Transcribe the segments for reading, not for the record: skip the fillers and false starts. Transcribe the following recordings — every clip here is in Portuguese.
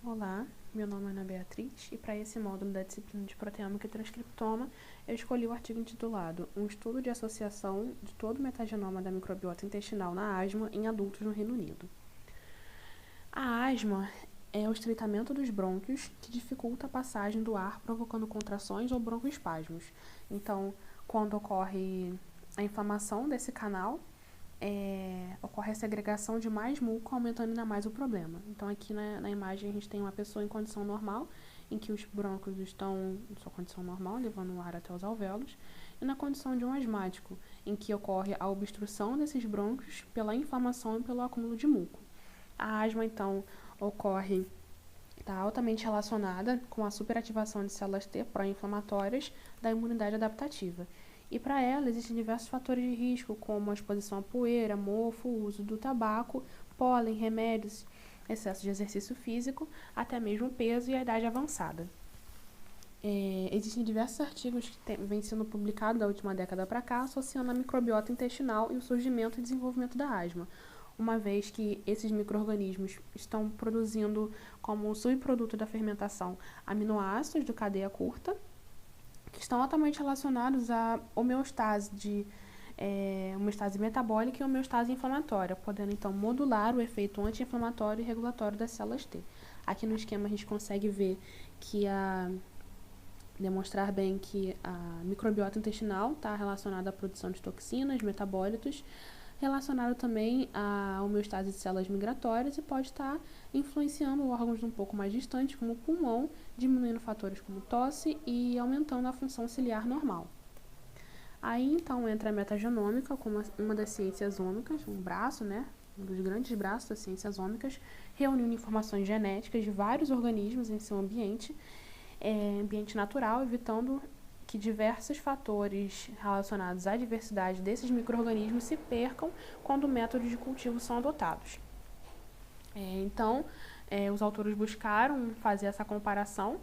Olá, meu nome é Ana Beatriz e para esse módulo da disciplina de proteômica e transcriptoma, eu escolhi o artigo intitulado Um estudo de associação de todo o metagenoma da microbiota intestinal na asma em adultos no Reino Unido. A asma é o estreitamento dos brônquios que dificulta a passagem do ar, provocando contrações ou broncoespasmos. Então, quando ocorre a inflamação desse canal, ocorre a segregação de mais muco, aumentando ainda mais o problema. Então, aqui na imagem, a gente tem uma pessoa em condição normal, em que os brônquios estão em sua condição normal, levando o ar até os alvéolos, e na condição de um asmático, em que ocorre a obstrução desses brônquios pela inflamação e pelo acúmulo de muco. A asma, então, está altamente relacionada com a superativação de células T pró-inflamatórias da imunidade adaptativa. E para ela, existem diversos fatores de risco, como a exposição à poeira, mofo, o uso do tabaco, pólen, remédios, excesso de exercício físico, até mesmo peso e a idade avançada. Existem diversos artigos que vêm sendo publicados da última década para cá, associando a microbiota intestinal e o surgimento e desenvolvimento da asma, uma vez que esses micro-organismos estão produzindo como subproduto da fermentação aminoácidos de cadeia curta, que estão altamente relacionados à homeostase homeostase metabólica e homeostase inflamatória, podendo então modular o efeito anti-inflamatório e regulatório das células T. Aqui no esquema a gente consegue ver que demonstrar bem que a microbiota intestinal está relacionada à produção de toxinas, metabólitos, relacionado também à homeostase de células migratórias e pode estar influenciando órgãos um pouco mais distantes, como o pulmão, diminuindo fatores como tosse e aumentando a função ciliar normal. Aí, então, entra a metagenômica como uma das ciências ômicas, um braço, um dos grandes braços das ciências ômicas, reunindo informações genéticas de vários organismos em seu ambiente natural, evitando que diversos fatores relacionados à diversidade desses micro-organismos se percam quando métodos de cultivo são adotados. Então, os autores buscaram fazer essa comparação.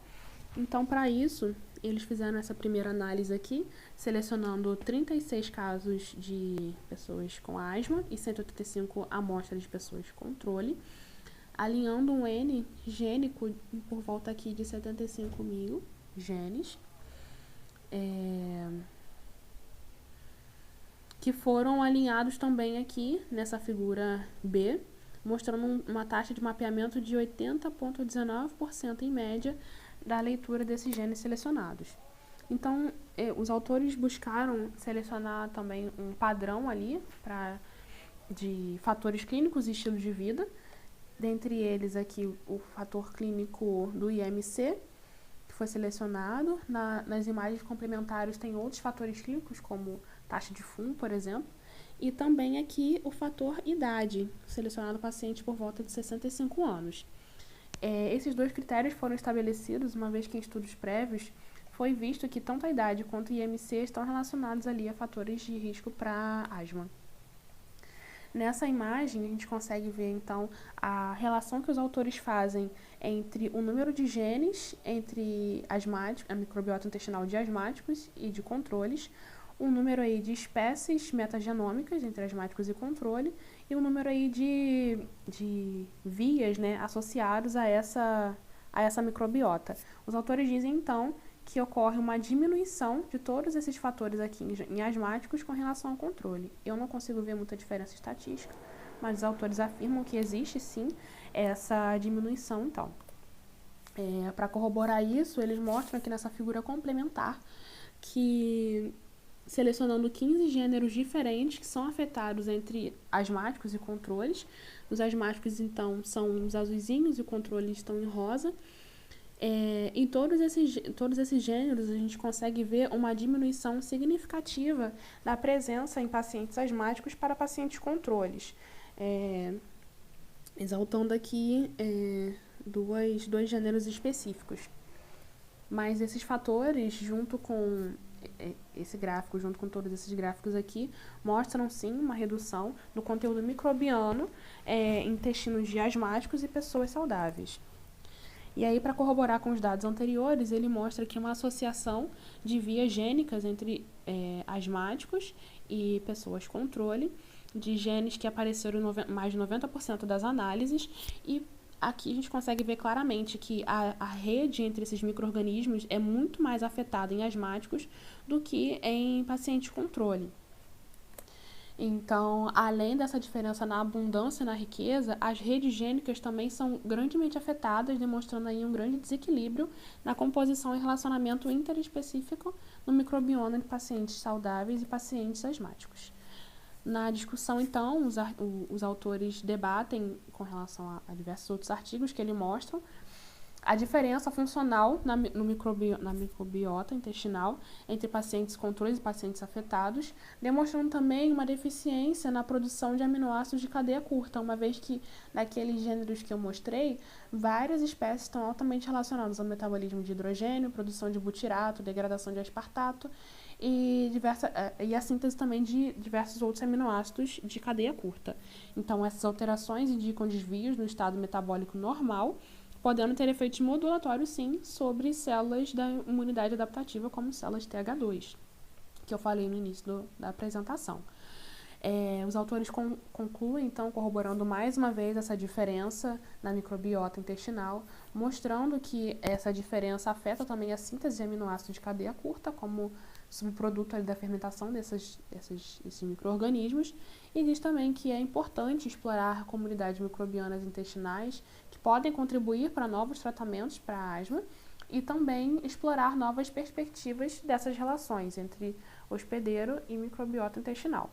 Então, para isso, eles fizeram essa primeira análise aqui, selecionando 36 casos de pessoas com asma e 185 amostras de pessoas de controle, alinhando um N gênico por volta aqui de 75 mil genes, que foram alinhados também aqui nessa figura B, mostrando uma taxa de mapeamento de 80,19% em média da leitura desses genes selecionados. Então, os autores buscaram selecionar também um padrão ali de fatores clínicos e estilo de vida, dentre eles aqui o fator clínico do IMC, que foi selecionado. Nas imagens complementares tem outros fatores clínicos, como taxa de FUM, por exemplo, e também aqui o fator idade, selecionado paciente por volta de 65 anos. Esses dois critérios foram estabelecidos, uma vez que em estudos prévios foi visto que tanto a idade quanto o IMC estão relacionados ali a fatores de risco para asma. Nessa imagem, a gente consegue ver, então, a relação que os autores fazem entre o número de genes entre a microbiota intestinal de asmáticos e de controles, um número aí de espécies metagenômicas entre asmáticos e controle, e um número aí de vias, associados a essa microbiota. Os autores dizem, então, que ocorre uma diminuição de todos esses fatores aqui em asmáticos com relação ao controle. Eu não consigo ver muita diferença estatística, mas os autores afirmam que existe sim essa diminuição, então. Para corroborar isso, eles mostram aqui nessa figura complementar que, selecionando 15 gêneros diferentes que são afetados entre asmáticos e controles. Os asmáticos, então, são os azulzinhos e o controle estão em rosa. Em todos esses gêneros, a gente consegue ver uma diminuição significativa da presença em pacientes asmáticos para pacientes controles, exaltando aqui dois gêneros específicos. Mas esses fatores, junto com esse gráfico, junto com todos esses gráficos aqui, mostram sim uma redução do conteúdo microbiano em intestinos de asmáticos e pessoas saudáveis. E aí, para corroborar com os dados anteriores, ele mostra aqui uma associação de vias gênicas entre asmáticos e pessoas controle, de genes que apareceram em mais de 90% das análises, e aqui a gente consegue ver claramente que a rede entre esses micro-organismos é muito mais afetada em asmáticos do que em pacientes controle. Então, além dessa diferença na abundância e na riqueza, as redes gênicas também são grandemente afetadas, demonstrando aí um grande desequilíbrio na composição e relacionamento interespecífico no microbioma de pacientes saudáveis e pacientes asmáticos. Na discussão, então, os autores debatem com relação a diversos outros artigos que eles mostram a diferença funcional na microbiota intestinal entre pacientes controles e pacientes afetados, demonstrando também uma deficiência na produção de aminoácidos de cadeia curta, uma vez que, naqueles gêneros que eu mostrei, várias espécies estão altamente relacionadas ao metabolismo de hidrogênio, produção de butirato, degradação de aspartato e a síntese também de diversos outros aminoácidos de cadeia curta. Então, essas alterações indicam desvios no estado metabólico normal, podendo ter efeitos modulatórios, sim, sobre células da imunidade adaptativa, como células TH2, que eu falei no início da apresentação. Os autores concluem, então, corroborando mais uma vez essa diferença na microbiota intestinal, mostrando que essa diferença afeta também a síntese de aminoácidos de cadeia curta, como subproduto ali da fermentação desses micro-organismos, e diz também que é importante explorar comunidades microbianas intestinais que podem contribuir para novos tratamentos para asma e também explorar novas perspectivas dessas relações entre hospedeiro e microbiota intestinal.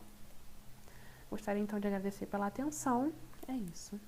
Gostaria então de agradecer pela atenção. É isso.